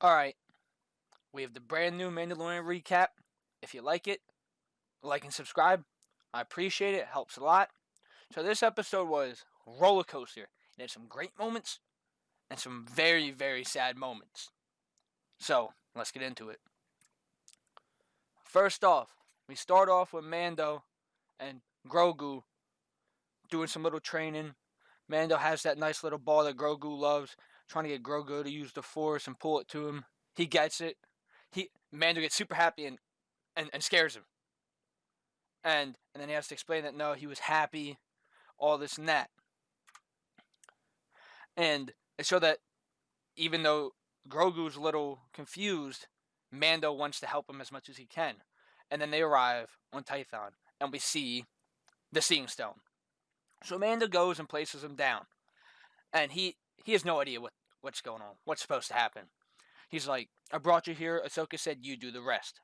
Alright, we have the brand new Mandalorian recap. If you like it, like and subscribe. I appreciate it. It helps a lot. So this episode was roller coaster. It had some great moments and some very, very sad moments. So let's get into it. First off, we start off with Mando and Grogu doing some little training. Mando has that nice little ball that Grogu loves, trying to get Grogu to use the Force and pull it to him. He gets it. Mando gets super happy and scares him. And then he has to explain that no, he was happy, all this and that. And it showed that even though Grogu's a little confused, Mando wants to help him as much as he can. And then they arrive on Tython, and we see the Seeing Stone. So Mando goes and places him down. And he has no idea what's going on, what's supposed to happen. He's like, I brought you here. Ahsoka said you do the rest.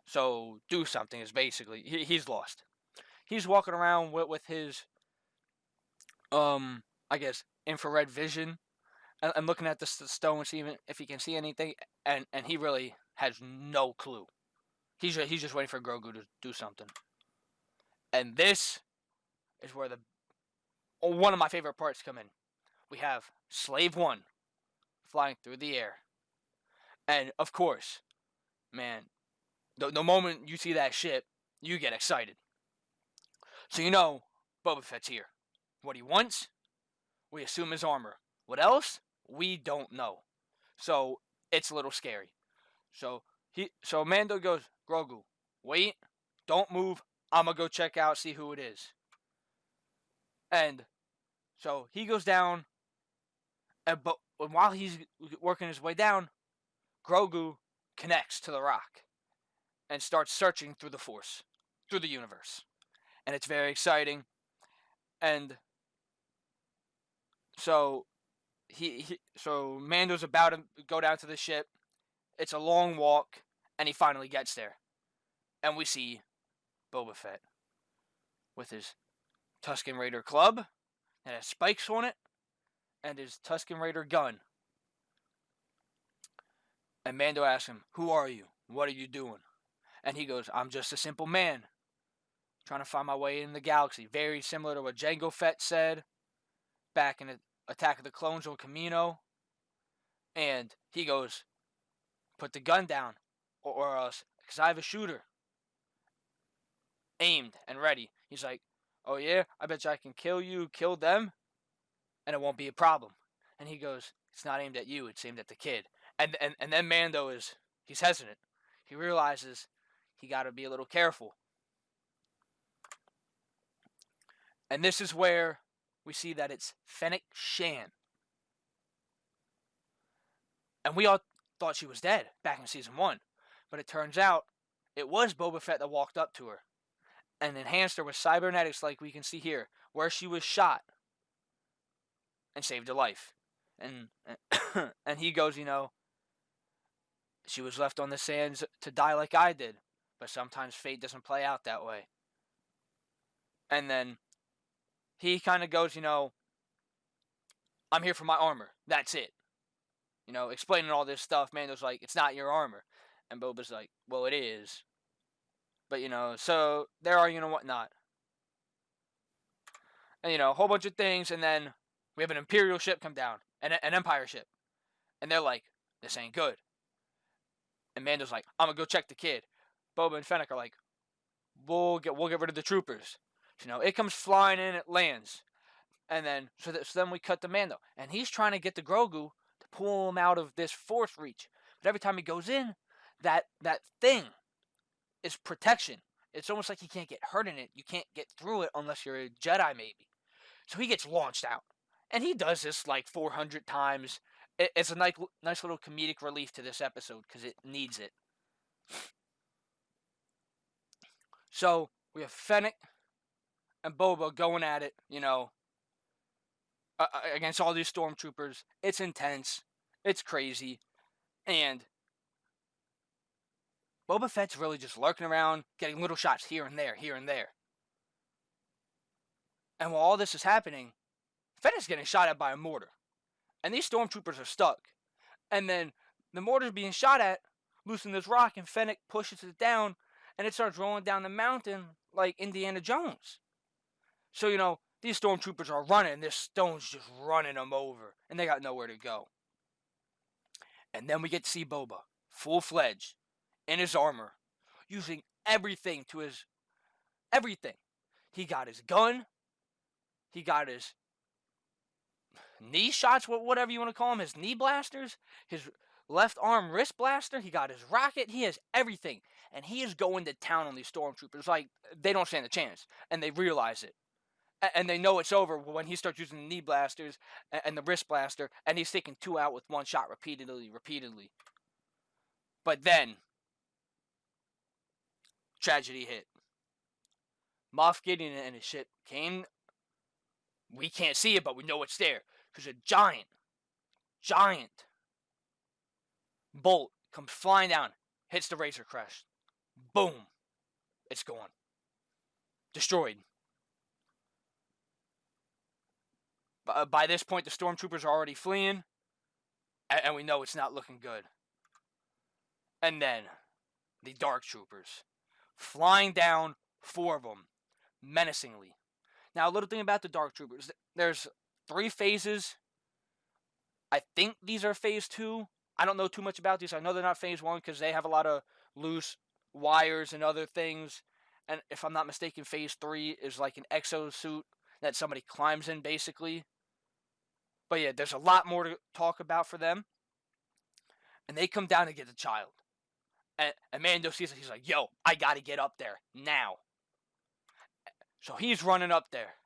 So do something is basically, he's lost. He's walking around with his, I guess, infrared vision and looking at the stone, seeing if he can see anything. And he really has no clue. He's just waiting for Grogu to do something. And this is where one of my favorite parts come in. We have Slave One flying through the air. And of course, man, the moment you see that ship, you get excited. So you know Boba Fett's here. What he wants, we assume his armor. What else? We don't know. So it's a little scary. So Mando goes, Grogu, wait, don't move. I'm gonna go check out, see who it is. And so he goes down, but while he's working his way down, Grogu connects to the rock and starts searching through the Force, through the universe. And it's very exciting. And so so Mando's about to go down to the ship. It's a long walk, and he finally gets there. And we see Boba Fett with his Tusken Raider club that has spikes on it, and his Tusken Raider gun. And Mando asks him, who are you? What are you doing? And he goes, I'm just a simple man, trying to find my way in the galaxy. Very similar to what Jango Fett said back in Attack of the Clones on Kamino. And he goes, put the gun down, or else, because I have a shooter aimed and ready. He's like, oh yeah, I bet you I can kill you, kill them, and it won't be a problem. And he goes, it's not aimed at you, it's aimed at the kid. And then Mando he's hesitant. He realizes he got to be a little careful. And this is where we see that it's Fennec Shan. And we all thought she was dead back in season 1. But it turns out it was Boba Fett that walked up to her and enhanced her with cybernetics like we can see here, where she was shot and saved her life. And and he goes, she was left on the sands to die like I did, but sometimes fate doesn't play out that way. And then he kind of goes, I'm here for my armor. That's it. Explaining all this stuff. Mando's like, it's not your armor. And Boba's like, well, it is. But, so they're arguing and whatnot. And, a whole bunch of things. And then we have an Imperial ship come down. An Empire ship. And they're like, this ain't good. And Mando's like, I'm going to go check the kid. Boba and Fennec are like, we'll get rid of the troopers. It comes flying in, it lands. And then, so then we cut to Mando. And he's trying to get the Grogu to pull him out of this Force reach. But every time he goes in, that thing is protection. It's almost like he can't get hurt in it. You can't get through it unless you're a Jedi, maybe. So he gets launched out. And he does this like 400 times. It's a nice little comedic relief to this episode because it needs it. So we have Fennec and Boba going at it, against all these stormtroopers. It's intense. It's crazy. And Boba Fett's really just lurking around, getting little shots here and there, here and there. And while all this is happening, Fennec's getting shot at by a mortar. And these stormtroopers are stuck. And then the mortar's being shot at, loosing this rock, and Fennec pushes it down, and it starts rolling down the mountain like Indiana Jones. So, these stormtroopers are running, and this stone's just running them over, and they got nowhere to go. And then we get to see Boba, full-fledged, in his armor, using everything. He got his gun, he got his knee shots, whatever you want to call them, his knee blasters, his left arm wrist blaster, he got his rocket, he has everything. And he is going to town on these stormtroopers like they don't stand a chance, and they realize it. And they know it's over when he starts using the knee blasters and the wrist blaster, and he's taking 2 out with 1 shot repeatedly. But then, tragedy hit. Moff Gideon and his ship came. We can't see it, but we know it's there. Because a giant bolt comes flying down, hits the Razor Crest. Boom. It's gone. Destroyed. By this point, the stormtroopers are already fleeing, and we know it's not looking good. And then, the Dark Troopers, flying down, 4 of them, menacingly. Now, a little thing about the Dark Troopers, there's 3 phases. I think these are phase 2. I don't know too much about these. I know they're not phase 1 because they have a lot of loose wires and other things. And if I'm not mistaken, phase 3 is like an exosuit that somebody climbs in, basically. But yeah, there's a lot more to talk about for them. And they come down to get the child. And Mando sees it. He's like, yo, I got to get up there now. So he's running up there.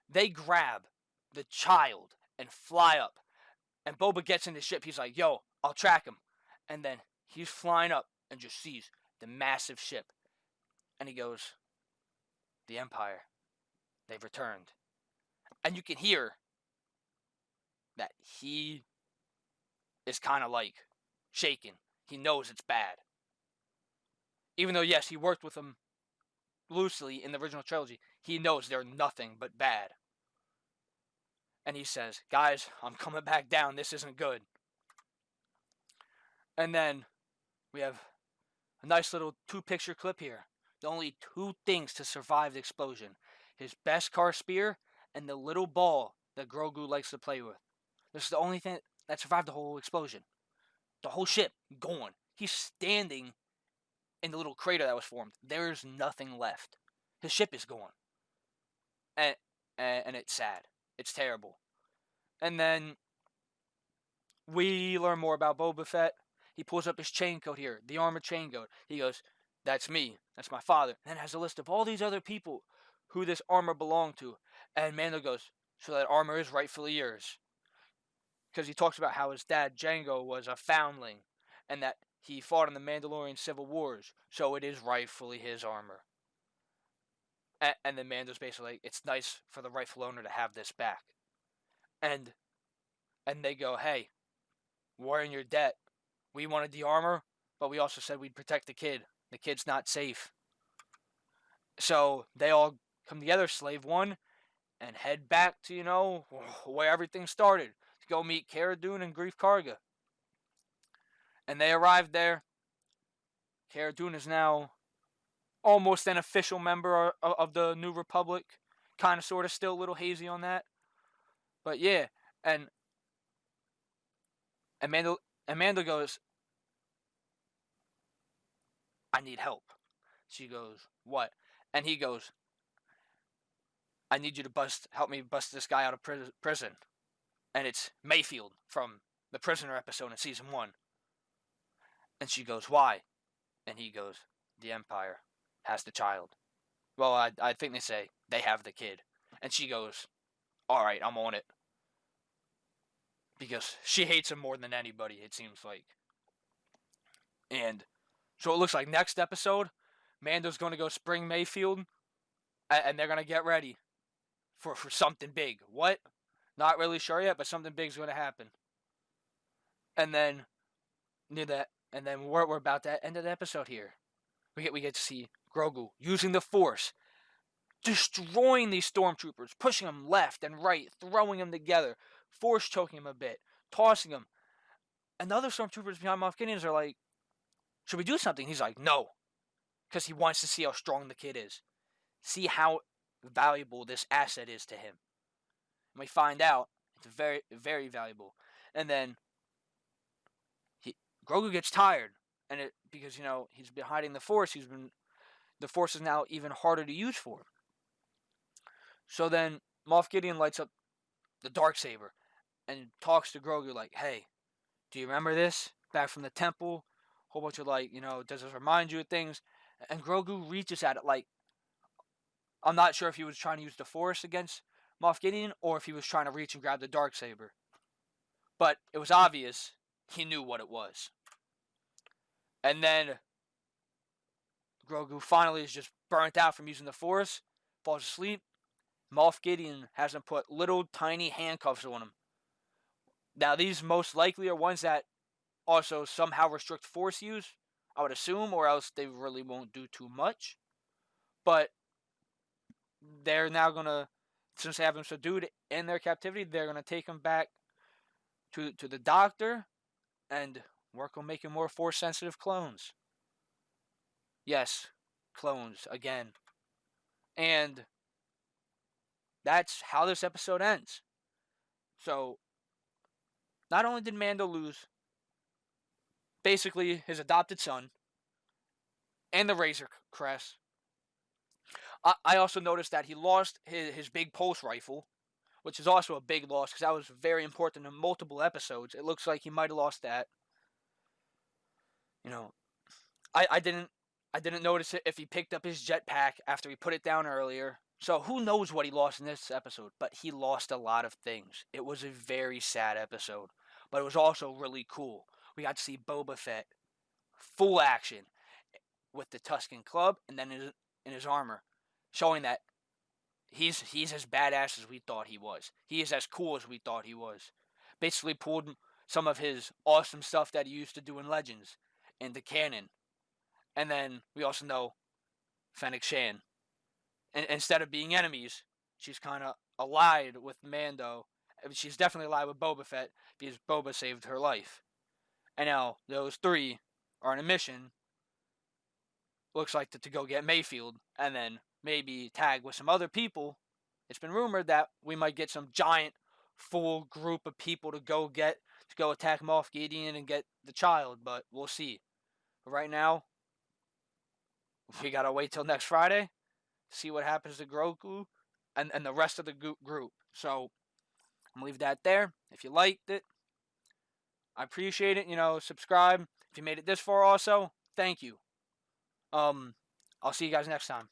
They grab the child and fly up. And Boba gets in the ship. He's like, yo, I'll track him. And then he's flying up and just sees the massive ship. And he goes, the Empire, they've returned. And you can hear that he is kind of like shaking. He knows it's bad. Even though, yes, he worked with them loosely in the original trilogy, he knows they're nothing but bad. And he says, guys, I'm coming back down. This isn't good. And then we have a nice little 2-picture clip here. The only 2 things to survive the explosion. His Beskar spear and the little ball that Grogu likes to play with. This is the only thing that survived the whole explosion. The whole ship gone. He's standing in the little crater that was formed. There's nothing left. His ship is gone. And it's sad. It's terrible. And then we learn more about Boba Fett. He pulls up his chain code here, the armored chain code. He goes, that's me. That's my father. And it has a list of all these other people who this armor belonged to. And Mando goes, so that armor is rightfully yours. Because he talks about how his dad, Jango, was a foundling. And that he fought in the Mandalorian Civil Wars. So it is rightfully his armor. And then Mando's basically like, it's nice for the rightful owner to have this back. And they go, hey, we're in your debt. We wanted the armor, but we also said we'd protect the kid. The kid's not safe. So they all come together, Slave One, and head back to, where everything started. To go meet Cara Dune and Greef Karga. And they arrived there. Cara Dune is now almost an official member of the New Republic. Kind of, sort of, still a little hazy on that. But yeah, and Mando goes, I need help. She goes, what? And he goes, I need you to help me bust this guy out of prison. And it's Mayfield from the Prisoner episode in season 1. And she goes, why? And he goes, the Empire has the child. Well, I think they say they have the kid. And she goes, all right, I'm on it. Because she hates him more than anybody, it seems like. And so it looks like next episode, Mando's going to go spring Mayfield. And they're going to get ready for something big. What? Not really sure yet, but something big's going to happen. And then, near that, and then we're about to end of the episode here. We get to see Grogu using the Force, destroying these stormtroopers, pushing them left and right, throwing them together, Force choking them a bit, tossing them. And the other stormtroopers behind Moff Gideon are like, should we do something? He's like, no. Because he wants to see how strong the kid is. See how valuable this asset is to him. And we find out it's very, very valuable. And then Grogu gets tired. And because, he's been hiding the Force. The Force is now even harder to use for him. So then Moff Gideon lights up the Darksaber and talks to Grogu like, hey, do you remember this? Back from the temple? Whole bunch of does this remind you of things? And Grogu reaches at it like, I'm not sure if he was trying to use the Force against Moff Gideon or if he was trying to reach and grab the Darksaber. But it was obvious he knew what it was. And then Grogu finally is just burnt out from using the Force, falls asleep. Moff Gideon has him put little tiny handcuffs on him. Now, these most likely are ones that also somehow restrict Force use, I would assume, or else they really won't do too much. But they're now going to, since they have him subdued in their captivity, they're going to take him back to the doctor and work on making more Force-sensitive clones. Yes, clones, again. And that's how this episode ends. So, not only did Mando lose basically his adopted son and the Razor Crest, I also noticed that he lost his big pulse rifle, which is also a big loss because that was very important in multiple episodes. It looks like he might have lost that. I didn't notice it if he picked up his jetpack after he put it down earlier. So who knows what he lost in this episode, but he lost a lot of things. It was a very sad episode, but it was also really cool. We got to see Boba Fett full action with the Tusken Club and then in his armor, showing that he's as badass as we thought he was. He is as cool as we thought he was. Basically pulled some of his awesome stuff that he used to do in Legends into canon. And then we also know Fennec Shan. And instead of being enemies, she's kind of allied with Mando. She's definitely allied with Boba Fett because Boba saved her life. And now those three are on a mission. Looks like to go get Mayfield and then maybe tag with some other people. It's been rumored that we might get some giant full group of people to go attack Moff Gideon and get the child, but we'll see. But right now, we gotta wait till next Friday to see what happens to Grogu and the rest of the group. So I'm gonna leave that there. If you liked it, I appreciate it. Subscribe. If you made it this far also, thank you. I'll see you guys next time.